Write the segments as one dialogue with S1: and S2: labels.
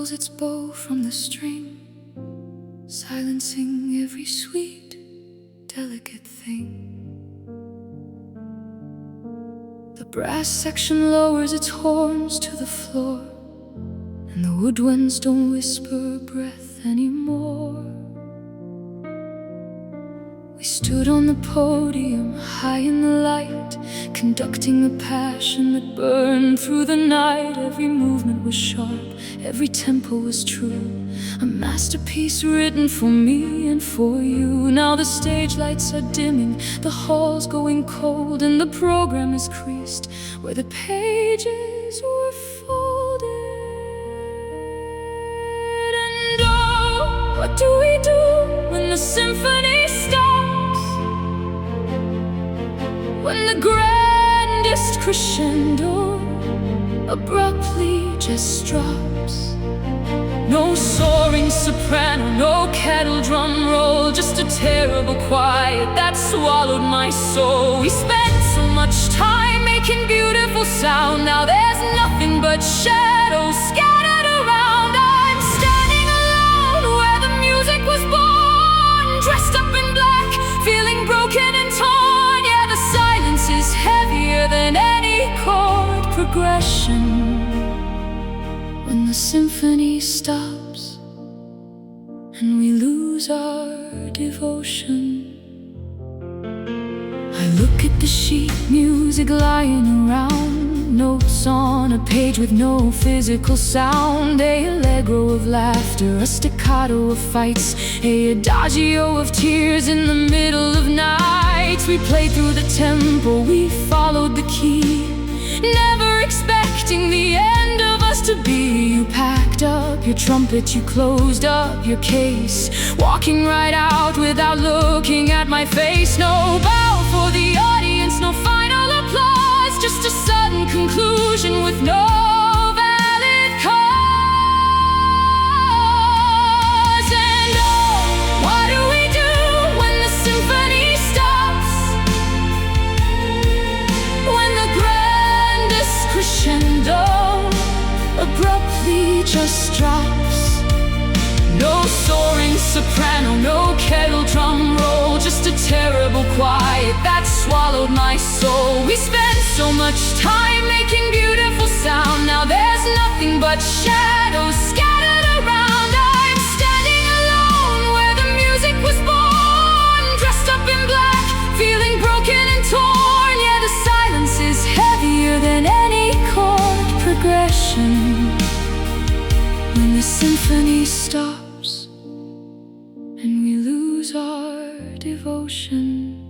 S1: pulls its bow from the string, silencing every sweet, delicate thing. The brass section lowers its horns to the floor, and the woodwinds don't whisper breath anymore. We stood on the podium, high in the light, conducting a passion that burned through the night. Every movement was sharp, every tempo was true, a masterpiece written for me and for you. Now the stage lights are dimming, the hall's going cold, and the program is creased where the pages were folded. And oh, what do we do when the symphony stops? When the grandest crescendo abruptly just drops. No soaring soprano, no kettle drum roll, just a terrible quiet that swallowed my soul. We spent so much time making beautiful sound, now there's nothing but shadows scattered around. I'm standing alone where the music was born, dressed up in black, feeling broken and torn. Yeah, the silence is heavier than any chord progression. When the symphony stops and we lose our devotion, I look at the sheet music lying around, notes on a page with no physical sound. A allegro of laughter, a staccato of fights, a adagio of tears in the middle of nights. We played through the tempo, we followed the key, never expecting the end of us to be. You packed up your trumpet, you closed up your case, walking right out without looking at my face. No bow for the audience, no final applause, just a sudden conclusion with no valid cause. And oh, what do we do when the symphony stops? When the grandest crescendo abruptly just drops. No soaring soprano, no kettle drum roll, just a terrible quiet that swallowed my soul. We spent so much time making beautiful sound, now there's nothing but shadows scattered around. I'm standing alone where the music was born, dressed up in black, feeling broken and torn. Yeah, the silence is heavier than any chord progression. When the symphony stops and we lose our devotion.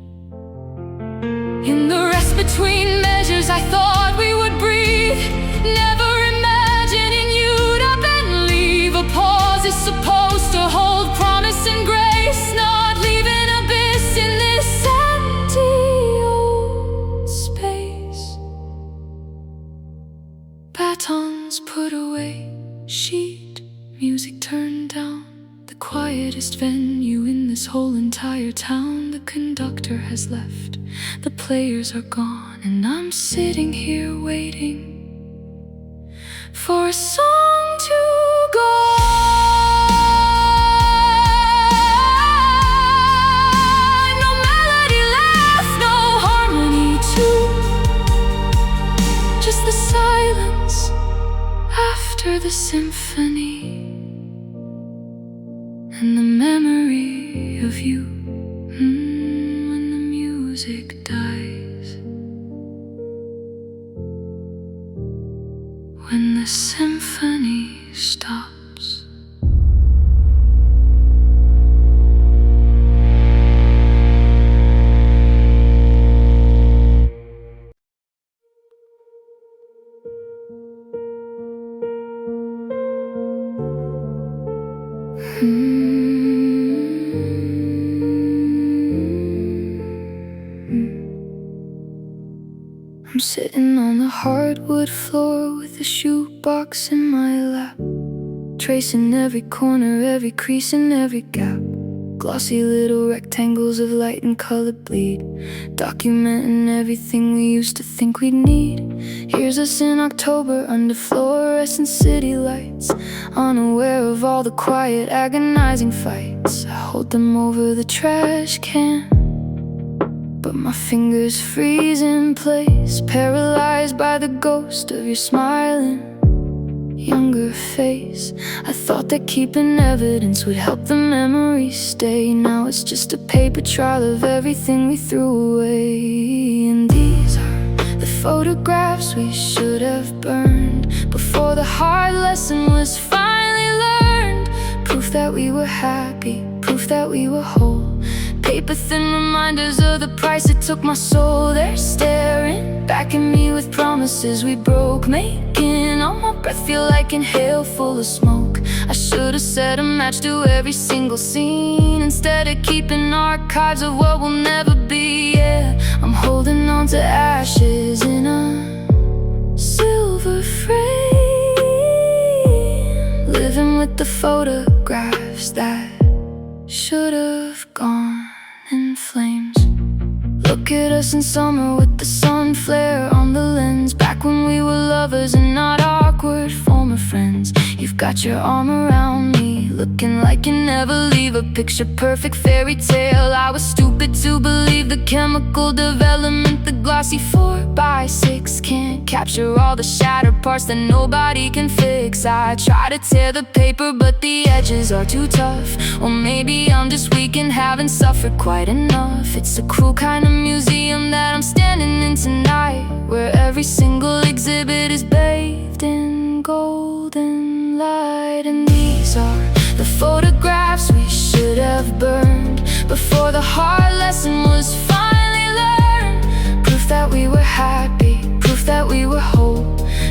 S1: In the rest between measures I thought we would breathe, never imagining you'd up and leave. A pause is supposed to hold promise and grace, not leave an abyss in this empty old space. Batons put away, sheet music turned down, the quietest venue in this whole entire town. The conductor has left, the players are gone, and I'm sitting here waiting for a song to go on. No melody left, no harmony too, just the silence after the symphony, and the memory of you when the music dies. When the symphony stops. I'm sitting on the hardwood floor with a shoebox in my lap, tracing every corner, every crease and every gap. glossy little rectangles of light and color bleed, documenting everything we used to think we'd need. Here's us in October under fluorescent city lights, unaware of all the quiet, agonizing fights. I hold them over the trash can, but my fingers freeze in place, paralyzed by the ghost of your smiling younger face. I thought that keeping evidence would help the memories stay. Now it's just a paper trail of everything we threw away. And these are the photographs we should have burned before the hard lesson was finally learned. Proof that we were happy, proof that we were whole, paper-thin reminders of the price it took my soul. They're staring back at me with promises we broke, making all my breath feel like inhale full of smoke. I should've set a match to every single scene instead of keeping archives of what will never be. Yeah, I'm holding on to ashes in a silver frame, living with the photographs that should've gone in flames. Look at us in summer with the sun flare on the lens, back when we were lovers and not awkward former friends. You've got your arm around me, looking like you never leave, a picture-perfect fairy tale. I was stupid to believe the chemical development, the glossy 4x6 can't capture all the shattered parts that nobody can fix. I try to tear the paper, but the edges are too tough. Or maybe I'm just weak and haven't suffered quite enough. It's a cruel kind of museum that I'm standing in tonight, where every single exhibit is bathed in golden light. And these are the photographs we should have burned before the hard lesson was finally learned. Proof that we were happy, proof that we were whole,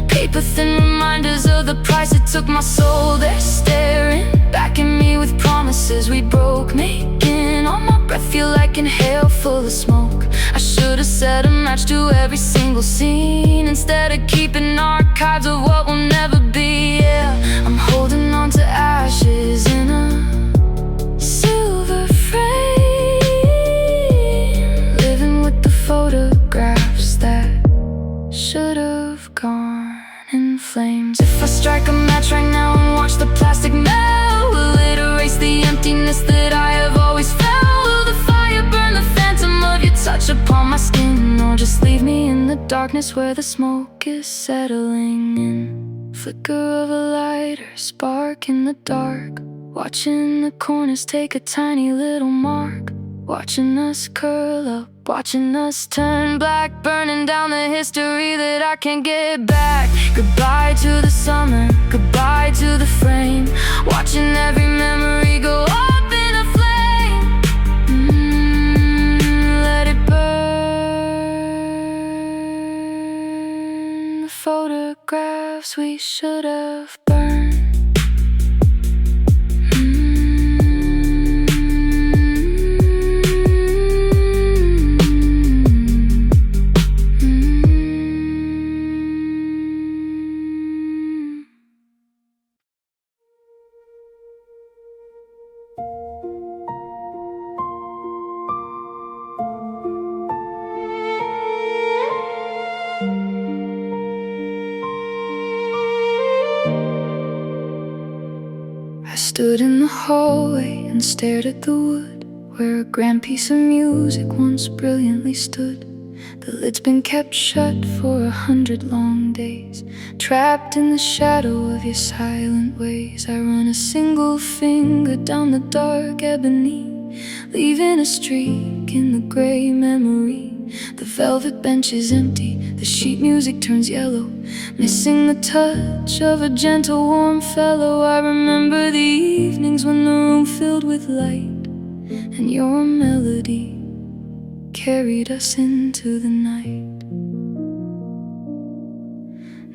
S1: paper-thin reminders of the price it took my soul. They're staring back at me with promises we broke, making all my breath feel like inhale full of smoke. I should've set a match to every single scene instead of keeping archives of what will never be. Yeah, I'm holding on to ashes in a silver frame, living with the photographs that should've gone in flames. If I strike a match right now and watch the plastic melt, will it erase the emptiness that I have always felt? Will the fire burn the phantom of your touch upon my skin, or just leave me in the darkness where the smoke is settling in? Flicker of a lighter, spark in the dark, watching the corners take a tiny little mark, watching us curl up, watching us turn black, burning down the history that I can't get back. Goodbye to the summer, goodbye to the frame, watching every memory go up in a flame. Let it burn, the photographs we should have burned. I stood in the hallway and stared at the wood where a grand piece of music once brilliantly stood. The lid's been kept shut for 100 long days, trapped in the shadow of your silent ways. I run a single finger down the dark ebony, leaving a streak in the gray memory. The velvet bench is empty, the sheet music turns yellow, missing the touch of a gentle warm fellow. I remember the evenings when the room filled with light, and your melody carried us into the night.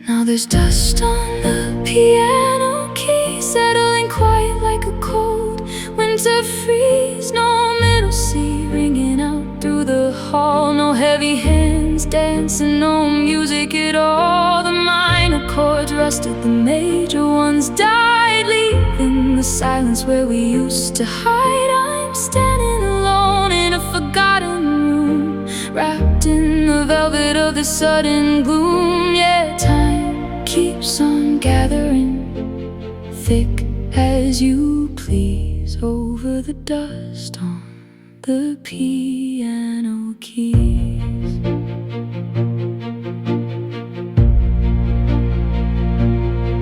S1: Now there's dust on the piano key, settling quiet like a cold winter freeze. No middle C ringing out through the hall, no heavy hands dancing, no music at all. The minor chords rested, the major ones died, leaving the silence where we used to hide. I'm still velvet of the sudden gloom. Yeah, time keeps on gathering, thick as you please, over the dust on the piano keys.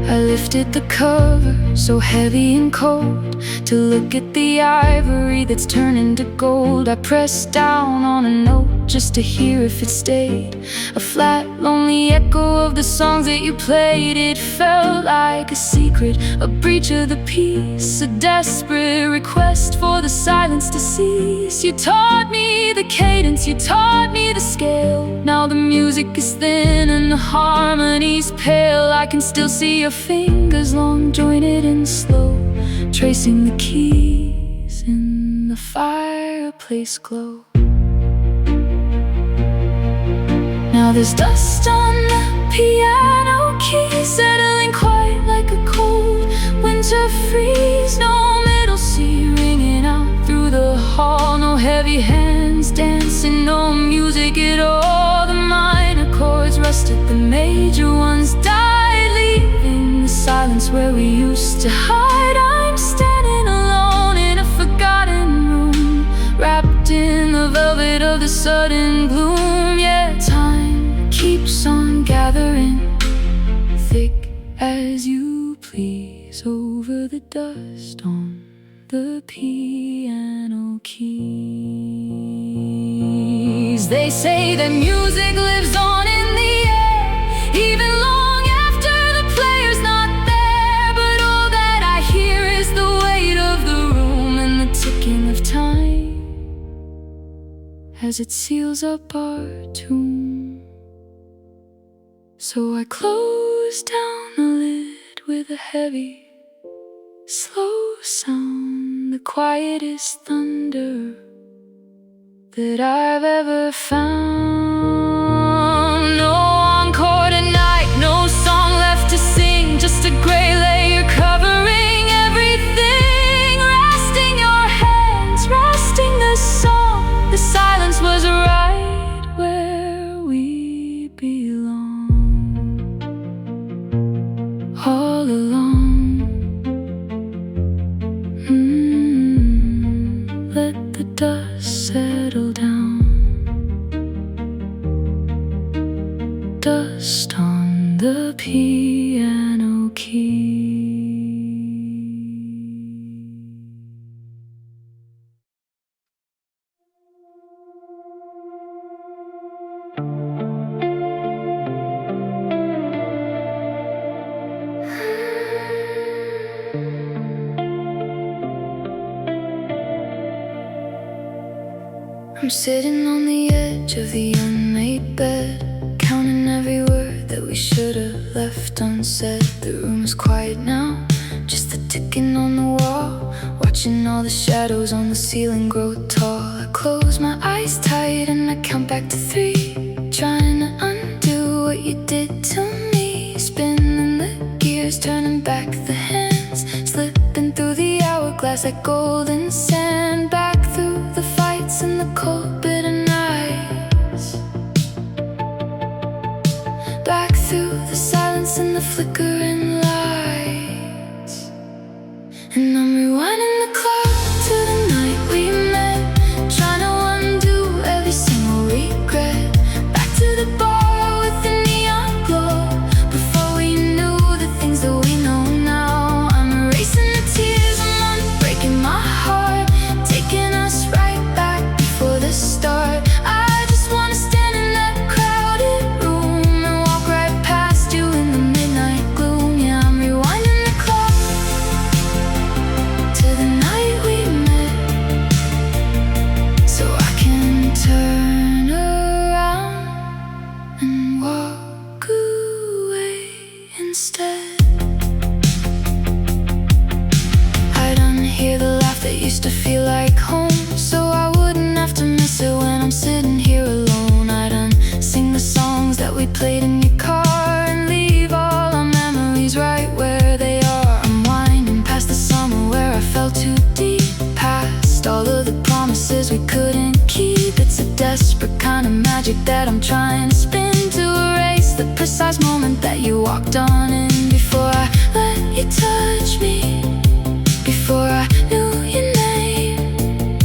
S1: I lifted the cover, so heavy and cold, to look at the ivory that's turning to gold. I pressed down on a note just to hear if it stayed, a flat, lonely echo of the songs that you played. It felt like a secret, a breach of the peace, a desperate request for the silence to cease. You taught me the cadence, you taught me the scale. Now the music is thin and the harmony's pale. I can still see your fingers, long jointed and slow, tracing the keys in the fireplace glow. Now there's dust on the piano keys, settling quiet like a cold winter freeze. No middle C ringing out through the hall, no heavy hands dancing, no music at all. The minor chords rusted, the major ones died, leaving the silence where we used to hide. I'm standing alone in a forgotten room, wrapped in the velvet of the sudden gloom. Yeah, time keeps on gathering, thick as you please, over the dust on the piano keys. They say that music lives on in the air, even long after the player's not there. But all that I hear is the weight of the room and the ticking of time as it seals up our tomb. So I close down the lid with a heavy, slow sound, the quietest thunder that I've ever found. No encore tonight, no song left to sing, just a gray layer covering everything. Resting your hands, resting the song, the silence was right where we belong. All along, let the dust settle down, dust on the piano key. I'm sitting on the edge of the unmade bed, counting every word that we should have left unsaid. The room is quiet now, just the ticking on the wall, watching all the shadows on the ceiling grow tall. I close my eyes tight and I count back to 3, trying to undo what you did to me. Spinning the gears, turning back the hands, slipping through the hourglass like golden sand. Back through the fights and the cold bitter nights, back through the silence and the flickering lights. And I'm rewinding the clock to the night we met, trying to undo every single regret. Back to the bar with the neon glow, before we knew the things that we know now. I'm erasing the tears, I'm unbreaking my heart, taking us right back before the start. I just wanna stand in that crowded room and walk right past you in the midnight gloom. Yeah, I'm rewinding the clock to the night we met, so I can turn around and walk away instead. I'd unhear the laugh that used to feel like home, so I wouldn't have to miss it when I'm sitting here alone. I'd unsing the songs that we played in your car and leave all our memories right where they are. I'm winding past the summer where I fell too deep, past all of the promises we couldn't keep. It's a desperate kind of magic that I'm trying to spin to erase the precise moment that you walked on in. Before I let you touch me, before I knew your name,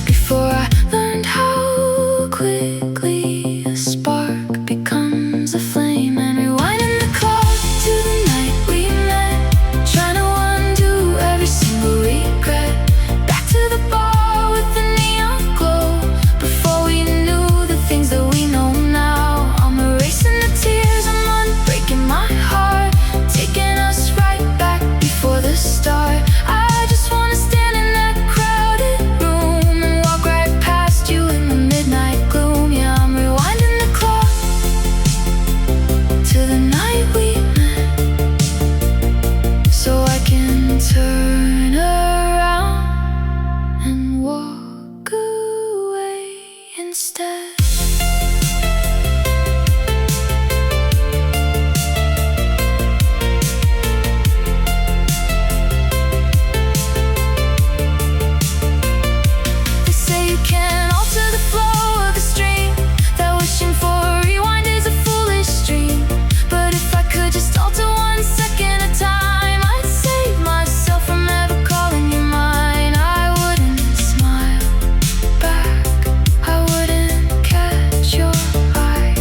S1: before I learned how quickly a spark becomes a flame. And rewinding the clock to the night we met, trying to undo every single regret. Back to the bar with the neon glow, before we knew the things that we know now. I'm erasing the tears, I'm unbreaking my heart, taking us right back before the start. I just wanna stand in that crowded room and walk right past you in the midnight gloom. Yeah, I'm rewinding the clock to the night we met, so I can turn around and walk away instead. They say you can't alter the flow of the stream, that wishing for a rewind is a foolish dream. But if I could just alter 1 second at a time, I'd save myself from ever calling you mine. I wouldn't smile back, I wouldn't catch your eye.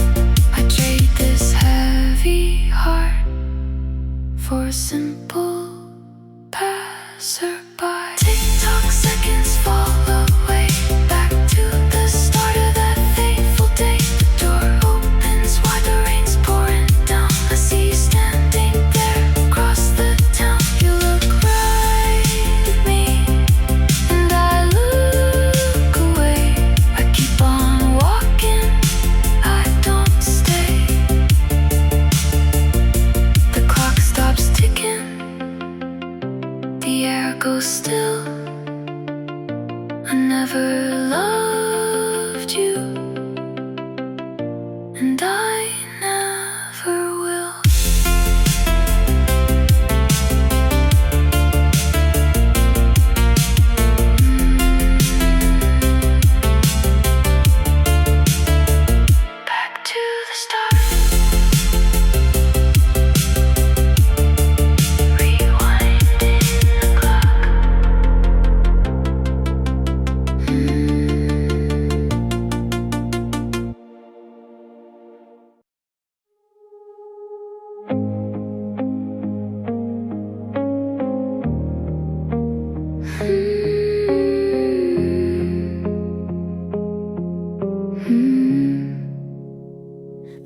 S1: I'd trade this heavy heart for a simple passerby. Tick-tock seconds fall away, back to the start of that fateful day. The door opens wide, the rain's pouring down. I see you standing there across the town. You look right at me, and I look away. I keep on walking, I don't stay. The clock stops ticking, the air goes still. I never loved you, and I never will. Back to the start. Rewinding the clock.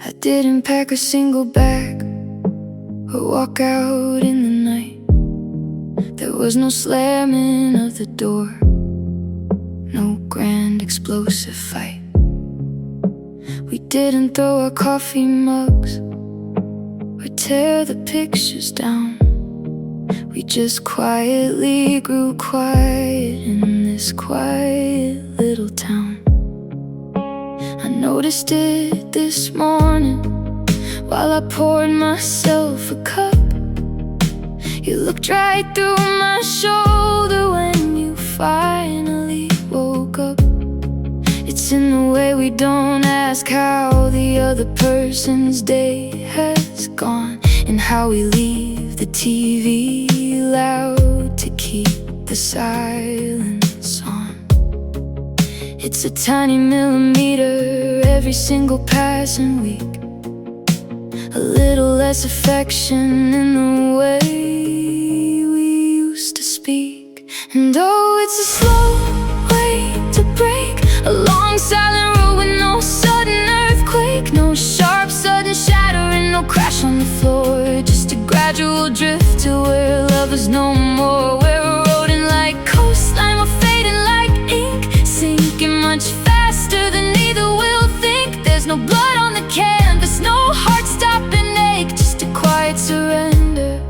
S1: I didn't pack a single bag or walk out in the night. There was no slamming of the door, no grand explosive fight. We didn't throw our coffee mugs or tear the pictures down. We just quietly grew quiet in this quiet little town. I noticed it this morning while I poured myself a cup. You looked right through my shoulder when you finally woke up. It's in the way we don't ask how the other person's day has gone, and how we leave the TV loud to keep the silence on. It's a tiny millimeter every single passing week, a little less affection in the way we used to speak. And oh, it's a slow way to break a long silent road with no sudden earthquake, no sharp sudden shattering, no crash on the floor. Just a gradual drift to where love is no more. We're eroding like coastline, we're fading like ink, sinking much faster than either will think. There's no blood on the canvas, no heart stopping ache, just a quiet surrender,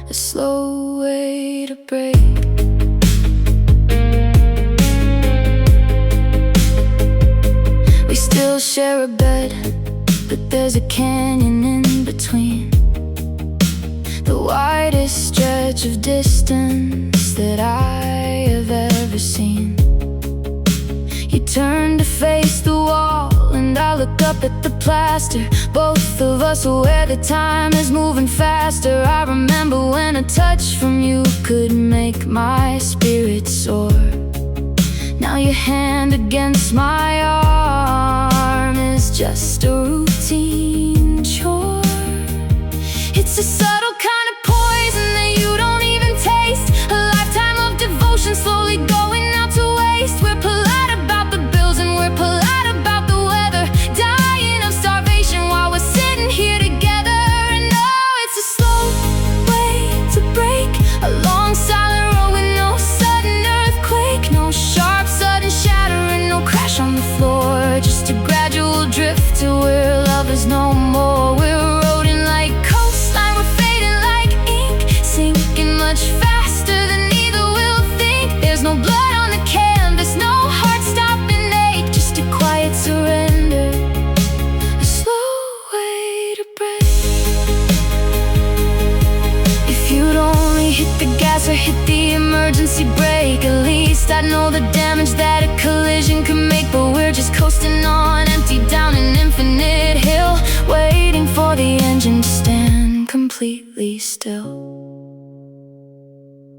S1: a slow way to break. We still share a bed, but there's a canyon in between, the widest stretch of distance that I have ever seen. You turn to face the wall, and I look up at the plaster. Both of us aware that time is moving faster. I remember when a touch from you could make my spirit soar. Now your hand against my arm is just a routine chore. It's a subtle kind of poison that you don't even taste. A lifetime of devotion slowly going out to waste. We're polite about the bills and we're polite about the weather, dying of starvation while we're sitting here together. And oh, it's a slow way to break, a long silent road with no sudden earthquake, no sharp sudden shattering, no crash on the floor, just a gradual drift to where love is no more. We're eroding like coastline, we're fading like ink, sinking much faster than either will think. There's no blood on the canvas, no heart stopping ache, just a quiet surrender, a slow way to break. If you'd only hit the gas or hit the emergency brake, at least I'd know the damage that a collision could make. But we're just coasting on empty down an infinite hill, waiting for the engine to stand completely still.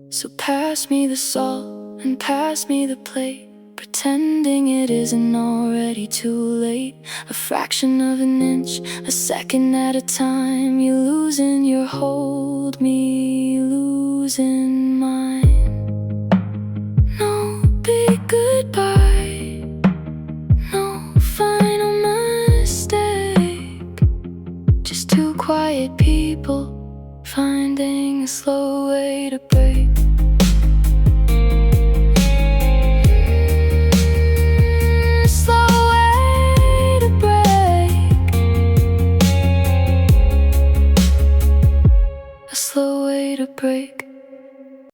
S1: So pass me the salt and pass me the plate, pretending it isn't already too late. A fraction of an inch, a second at a time, you losing your hold, me losing mine. No big goodbye, no final mistake, just two quiet people finding a slow way to break. Slow way to break.